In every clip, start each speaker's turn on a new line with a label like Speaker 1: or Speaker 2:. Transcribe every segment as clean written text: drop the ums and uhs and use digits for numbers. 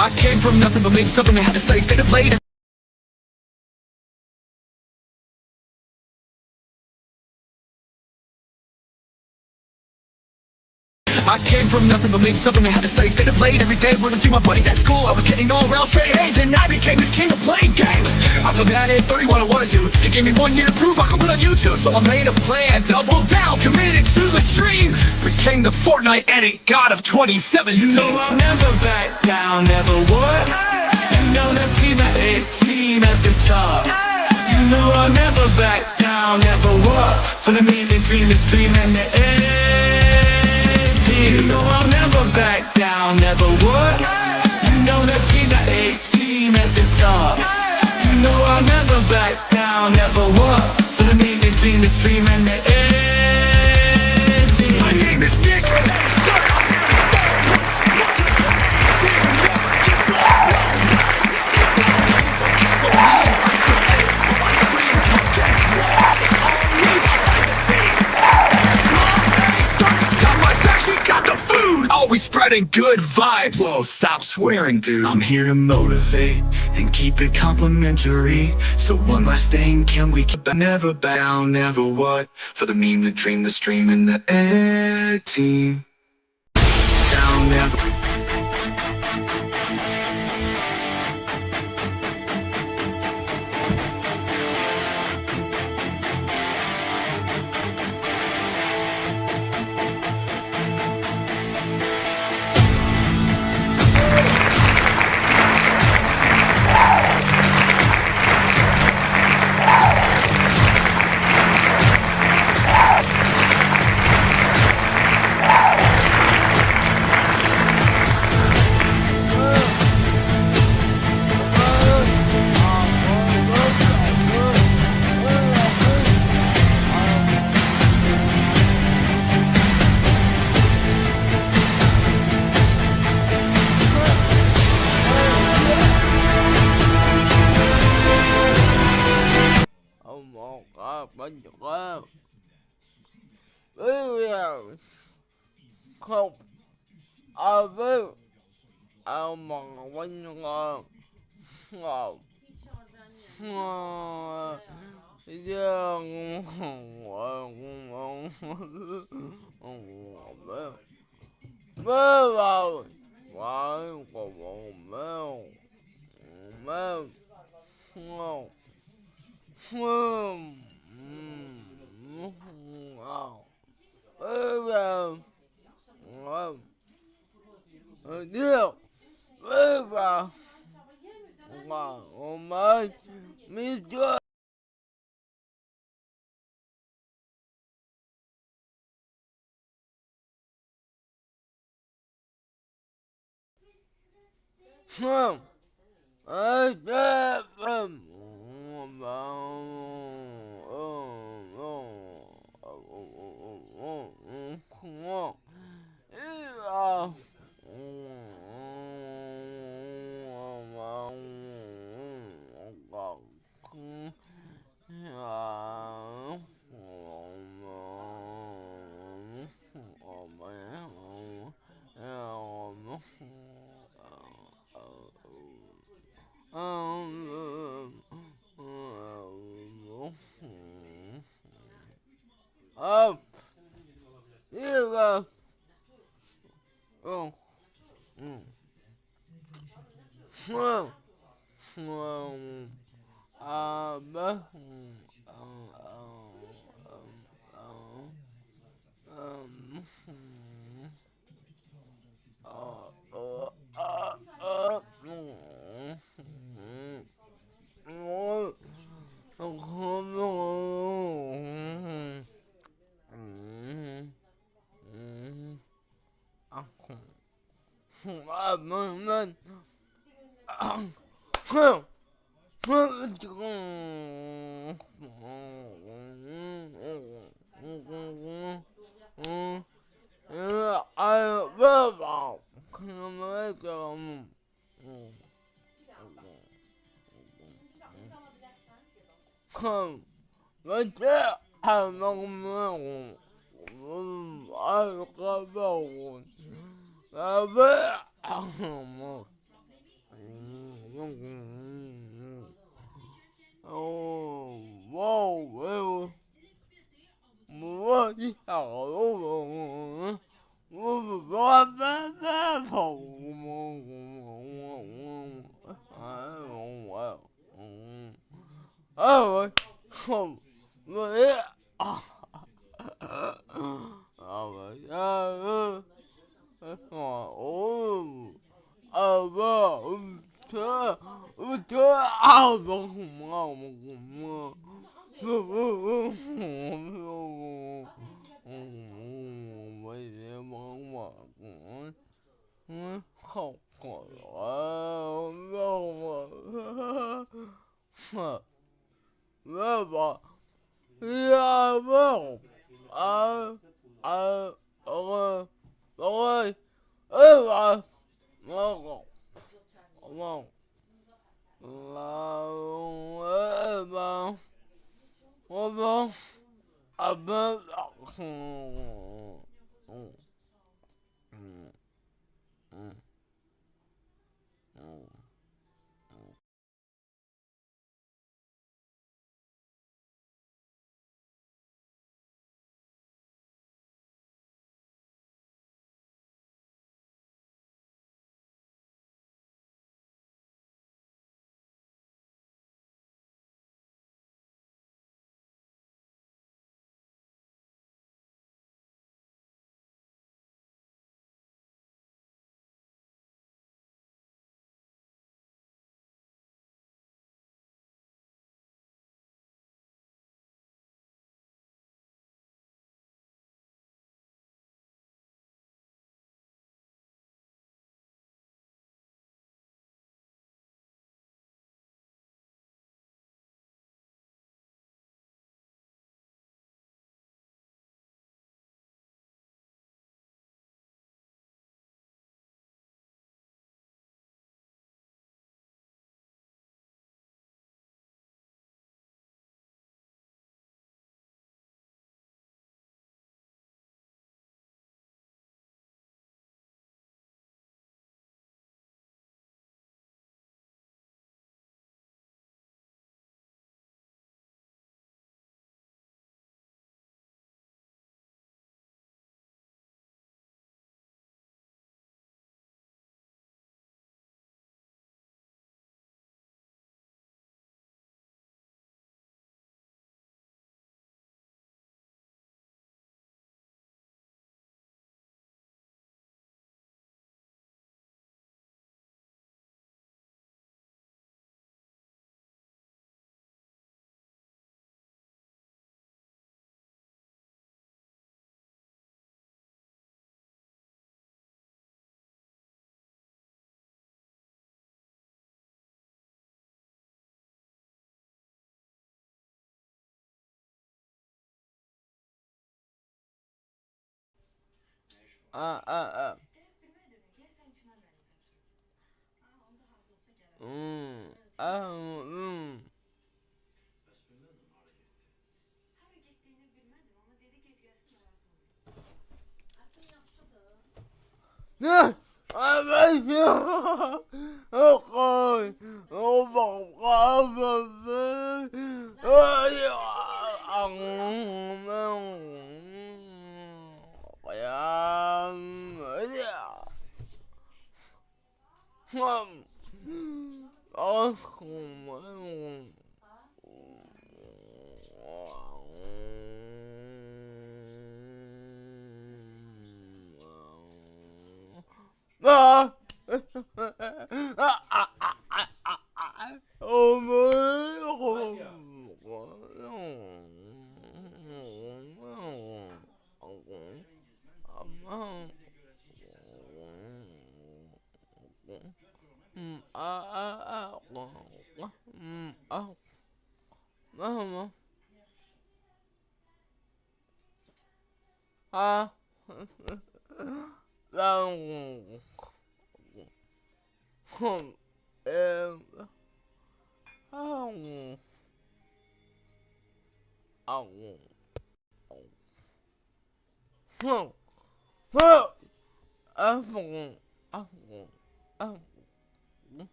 Speaker 1: I came from nothing but made something I had to study, stay to play. I came from nothing but made something I had to study, stay to play. Every day when I see my buddies at school, I was getting all around straight A's, and I became the king of playing games. I thought that I ain't 30 what I wanna do. It gave me 1 year to prove I could put on YouTube, so I made a plan, doubled down, committed to the stream, became the Fortnite edit god of 2017.
Speaker 2: So I'll never back down, never would. You know the team at 18 at the top. You know I'll never back down, never would. For the meaning, dream, the stream, and the edge. You know I'll never back down, never would. You know the team at 18 at the top. You know I'll never back down, never would. For the meaning, dream, the stream, and the edge.
Speaker 1: My name is Nick. Always spreading good vibes.
Speaker 2: Whoa, stop swearing, dude. I'm here to motivate and keep it complimentary. So one last thing, can we keep never back down, never what? For the meme, the dream, the stream, and the ed team. Down, never.
Speaker 3: Không ở với mà quanh ngờ ngờ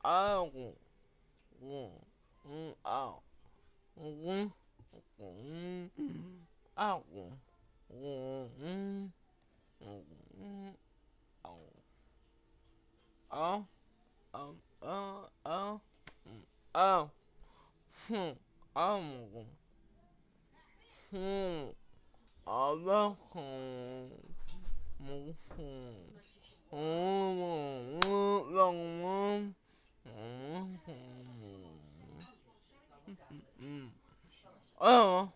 Speaker 3: 아고 아 아고 아 아, 아무, 아마, 어,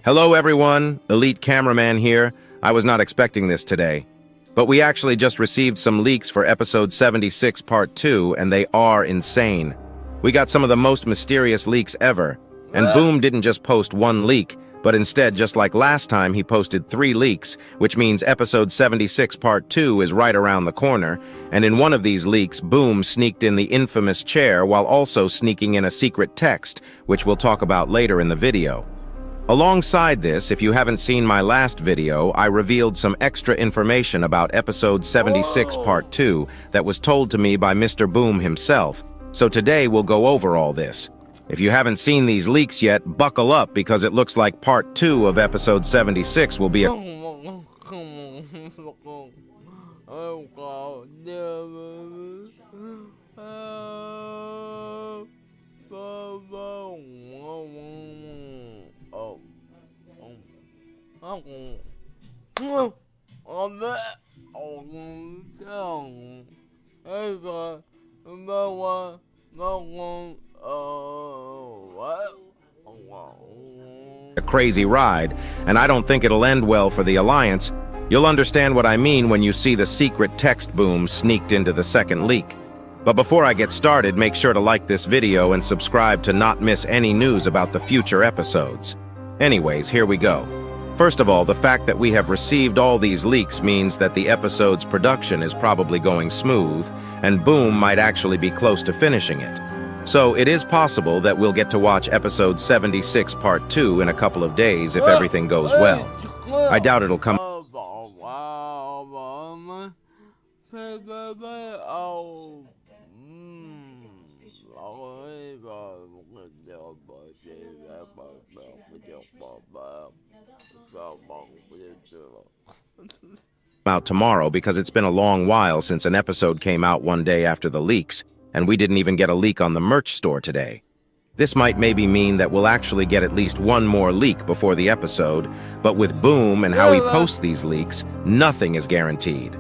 Speaker 4: Hello everyone, Elite Cameraman here. I was not expecting this today. But we actually just received some leaks for episode 76 part 2, and they are insane. We got some of the most mysterious leaks ever. And Boom didn't just post one leak, but instead, just like last time, he posted 3 leaks, which means episode 76 part 2 is right around the corner. And in one of these leaks, Boom sneaked in the infamous chair while also sneaking in a secret text, which we'll talk about later in the video. Alongside this, if you haven't seen my last video, I revealed some extra information about episode 76 part 2 that was told to me by Mr. Boom himself. So today we'll go over all this. If you haven't seen these leaks yet, buckle up because it looks like part 2 of episode 76 will be a crazy ride, and I don't think it'll end well for the Alliance. You'll understand what I mean when you see the secret text Boom sneaked into the second leak. But before I get started, make sure to like this video and subscribe to not miss any news about the future episodes. Anyways, here we go. First of all, the fact that we have received all these leaks means that the episode's production is probably going smooth, and Boom might actually be close to finishing it. So it is possible that we'll get to watch episode 76 part 2 in a couple of days if everything goes well. I doubt it'll come. Out tomorrow because it's been a long while since an episode came out one day after the leaks, and we didn't even get a leak on the merch store today. This might maybe mean that we'll actually get at least one more leak before the episode, but with Boom and how he posts these leaks, nothing is guaranteed.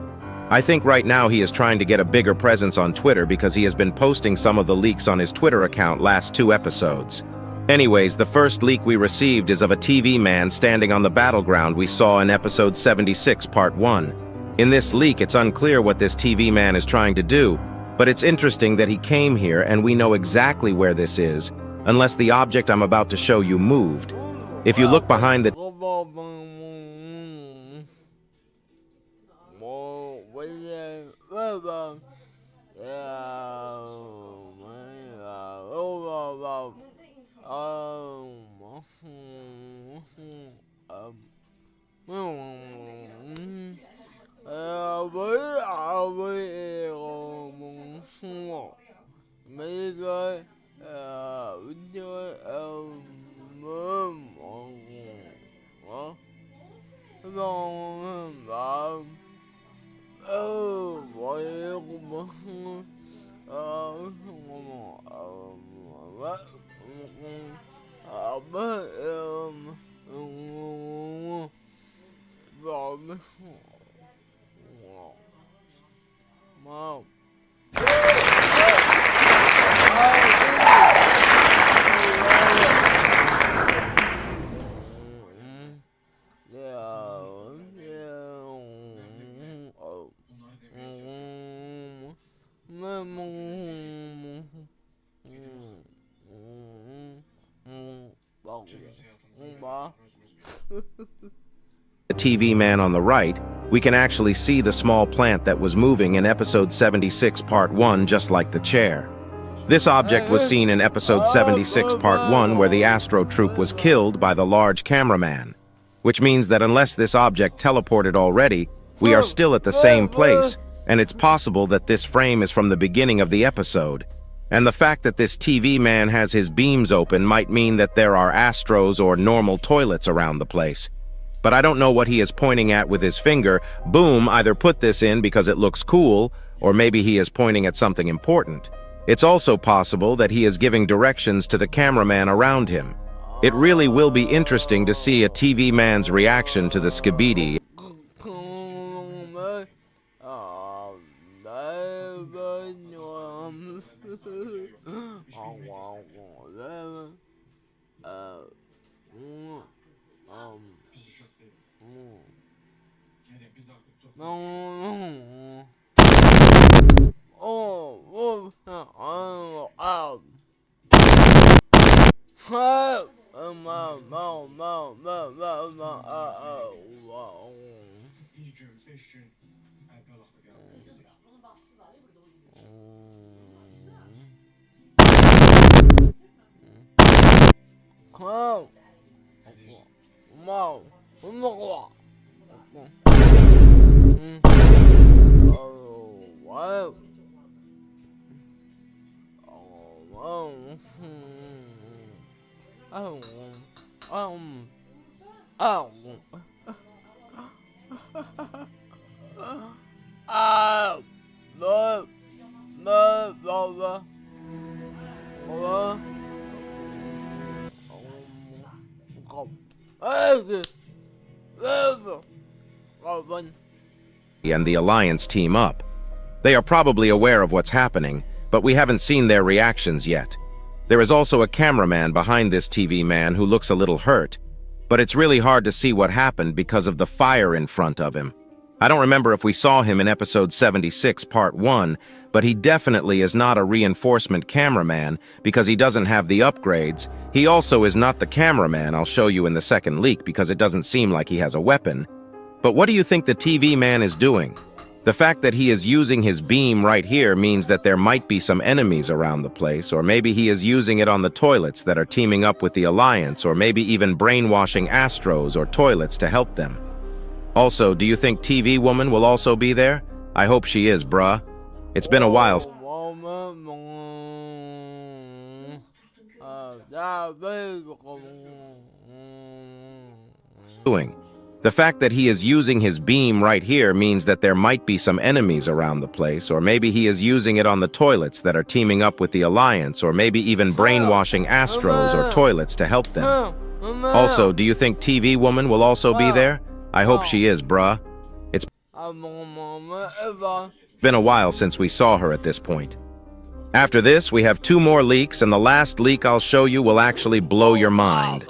Speaker 4: I think right now he is trying to get a bigger presence on Twitter because he has been posting some of the leaks on his Twitter account last 2 episodes. Anyways, the first leak we received is of a TV man standing on the battleground we saw in episode 76 part 1. In this leak, it's unclear what this TV man is trying to do, but it's interesting that he came here and we know exactly where this is, unless the object I'm about to show you moved. If you look behind the TV man on the right, we can actually see the small plant that was moving in episode 76 part 1 just like the chair. This object was seen in episode 76 part 1 where the Astro Troop was killed by the large cameraman, which means that unless this object teleported already, we are still at the same place, and it's possible that this frame is from the beginning of the episode. And the fact that this TV man has his beams open might mean that there are Astros or normal toilets around the place. But I don't know what he is pointing at with his finger. Boom either put this in because it looks cool, or maybe he is pointing at something important. It's also possible that he is giving directions to the cameraman around him. It really will be interesting to see a TV man's reaction to the Skibidi. And the Alliance team up. They are probably aware of what's happening, but we haven't seen their reactions yet. There is also a cameraman behind this TV man who looks a little hurt, but it's really hard to see what happened because of the fire in front of him. I don't remember if we saw him in episode 76, part 1, but he definitely is not a reinforcement cameraman because he doesn't have the upgrades. He also is not the cameraman I'll show you in the second leak because it doesn't seem like he has a weapon. But what do you think the TV man is doing? The fact that he is using his beam right here means that there might be some enemies around the place, or maybe he is using it on the toilets that are teaming up with the Alliance, or maybe even brainwashing Astros or toilets to help them. Also, do you think TV Woman will also be there? I hope she is, bruh. It's been a while. The fact that he is using his beam right here means that there might be some enemies around the place, or maybe he is using it on the toilets that are teaming up with the Alliance, or maybe even brainwashing Astros or toilets to help them. Also, do you think TV Woman will also be there? I hope she is, bruh. It's been a while since we saw her at this point. After this, we have 2 more leaks, and the last leak I'll show you will actually blow your mind.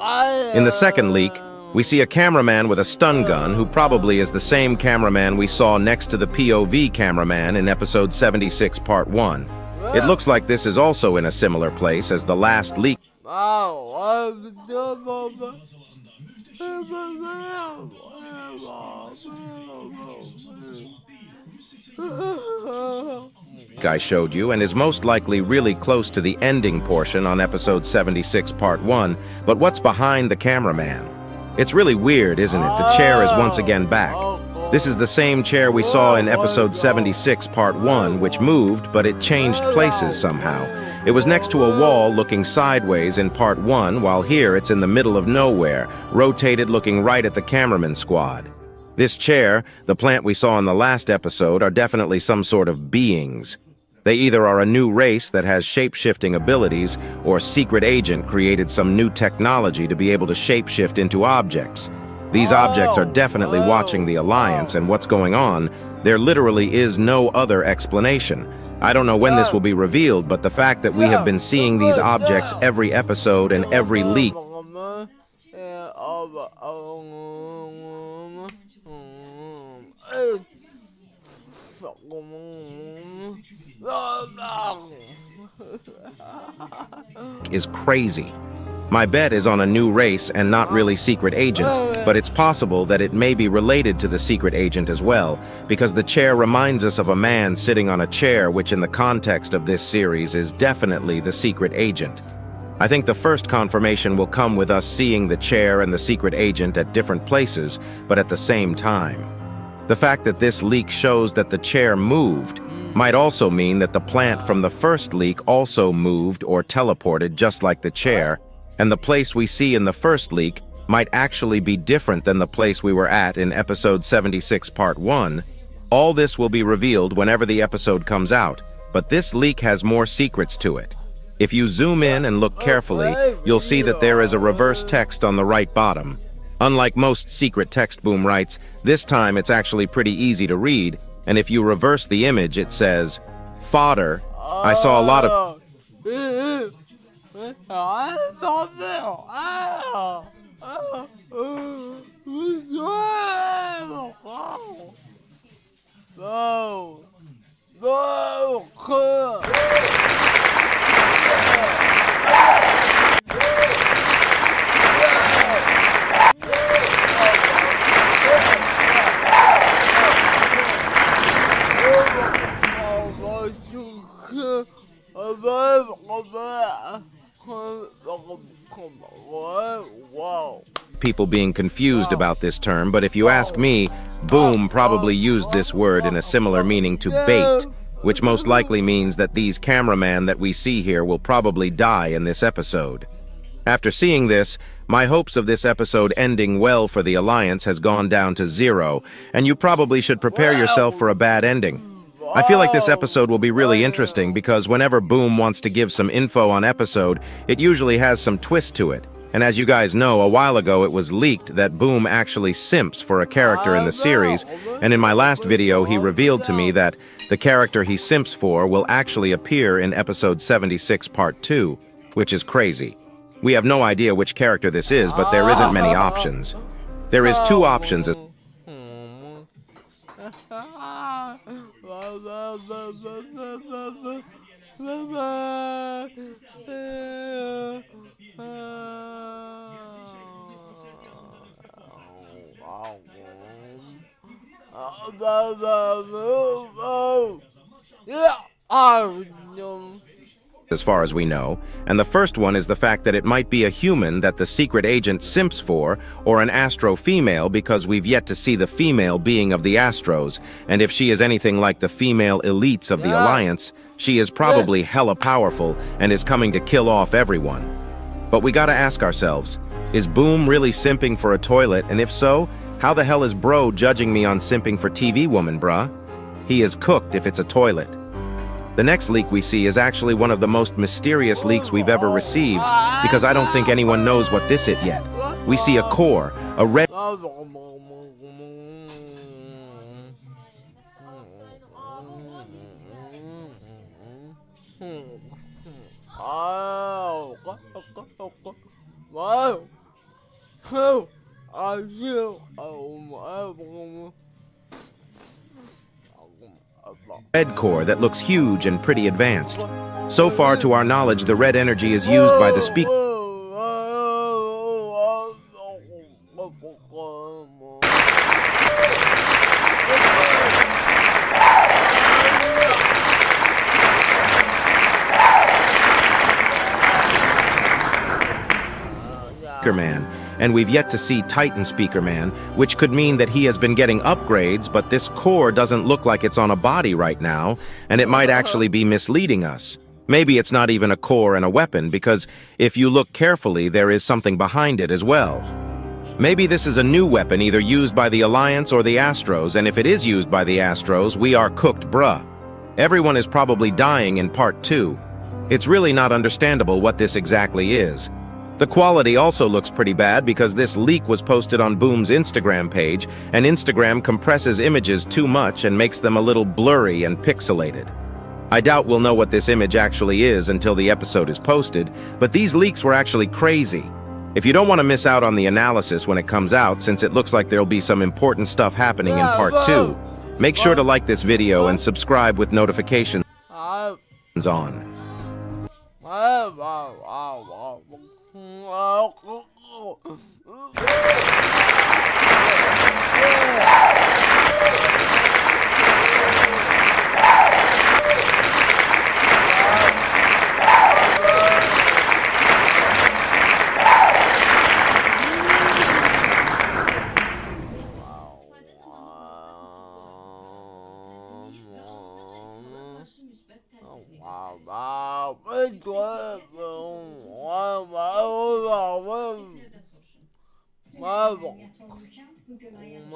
Speaker 4: In the second leak, we see a cameraman with a stun gun who probably is the same cameraman we saw next to the POV cameraman in episode 76, part 1. It looks like this is also in a similar place as the last leak. I showed you, and is most likely really close to the ending portion on episode 76, part 1, but what's behind the cameraman? It's really weird, isn't it? The chair is once again back. This is the same chair we saw in episode 76, part 1, which moved, but it changed places somehow. It was next to a wall looking sideways in part 1, while here it's in the middle of nowhere, rotated looking right at the cameraman squad. This chair, the plant we saw in the last episode, are definitely some sort of beings. They either are a new race that has shape-shifting abilities, or secret agent created some new technology to be able to shapeshift into objects. These objects are definitely watching the Alliance and what's going on. There literally is no other explanation. I don't know when this will be revealed, but the fact that we have been seeing these objects every episode and every leak is crazy. My bet is on a new race and not really secret agent, but it's possible that it may be related to the secret agent as well, because the chair reminds us of a man sitting on a chair, which in the context of this series is definitely the secret agent. I think the first confirmation will come with us seeing the chair and the secret agent at different places, but at the same time. The fact that this leak shows that the chair moved might also mean that the plant from the first leak also moved or teleported just like the chair, and the place we see in the first leak might actually be different than the place we were at in episode 76 part 1. All this will be revealed whenever the episode comes out, but this leak has more secrets to it. If you zoom in and look carefully, you'll see that there is a reverse text on the right bottom. Unlike most secret text Boom writes, this time it's actually pretty easy to read, and if you reverse the image, it says, "Fodder." I saw a lot of people being confused about this term, but if you ask me, Boom probably used this word in a similar meaning to bait, which most likely means that these cameramen that we see here will probably die in this episode. After seeing this, my hopes of this episode ending well for the Alliance has gone down to 0, and you probably should prepare yourself for a bad ending. I feel like this episode will be really interesting because whenever Boom wants to give some info on episode, it usually has some twist to it. And as you guys know, a while ago it was leaked that Boom actually simps for a character in the series, and in my last video he revealed to me that the character he simps for will actually appear in episode 76 part 2, which is crazy. We have no idea which character this is, but there isn't many options. There is 2 options. As far as we know, and the first one is the fact that it might be a human that the secret agent simps for, or an Astro female because we've yet to see the female being of the Astros, and if she is anything like the female elites of the Alliance, she is probably hella powerful and is coming to kill off everyone. But we gotta ask ourselves, is Boom really simping for a toilet, and if so, how the hell is bro judging me on simping for TV woman, bruh? He is cooked if it's a toilet. The next leak we see is actually one of the most mysterious leaks we've ever received, because I don't think anyone knows what this is yet. We see a core, a red core that looks huge and pretty advanced. So far, to our knowledge, the red energy is used by the speaker Man, and we've yet to see Titan Speaker Man, which could mean that he has been getting upgrades, but this core doesn't look like it's on a body right now, and it might actually be misleading us. Maybe it's not even a core and a weapon, because if you look carefully, there is something behind it as well. Maybe this is a new weapon either used by the Alliance or the Astros, and if it is used by the Astros, we are cooked, bruh. Everyone is probably dying in part 2. It's really not understandable what this exactly is. The quality also looks pretty bad because this leak was posted on Boom's Instagram page, and Instagram compresses images too much and makes them a little blurry and pixelated. I doubt we'll know what this image actually is until the episode is posted, but these leaks were actually crazy. If you don't want to miss out on the analysis when it comes out, since it looks like there'll be some important stuff happening in part 2, make sure to like this video and subscribe with notifications on.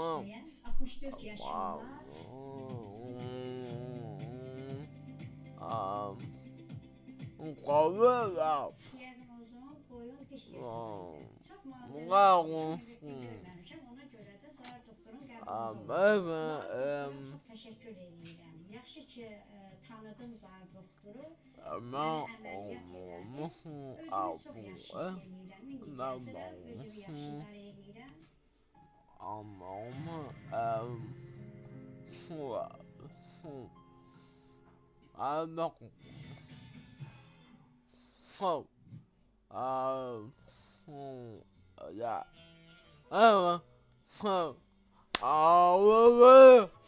Speaker 5: yaşayan 64 yaşında
Speaker 3: Kovuyorum.
Speaker 5: Diyelim o zaman boyun diş
Speaker 3: Aa,
Speaker 5: yırtılıyor. Çok malzeme
Speaker 3: Bravo.
Speaker 5: görmemişim. Ona göre de sağır doktorun qəbulunda
Speaker 3: Aman.
Speaker 5: Çok teşekkür edirəm. Yaxşı ki tanıdım zar doktoru.
Speaker 3: Aman.
Speaker 5: Əməliyyat elədi. Özümü çox yaxşı hiss edirəm. İndi gəzirəm, özümü yaxşı idarə edirəm.
Speaker 3: Yeah.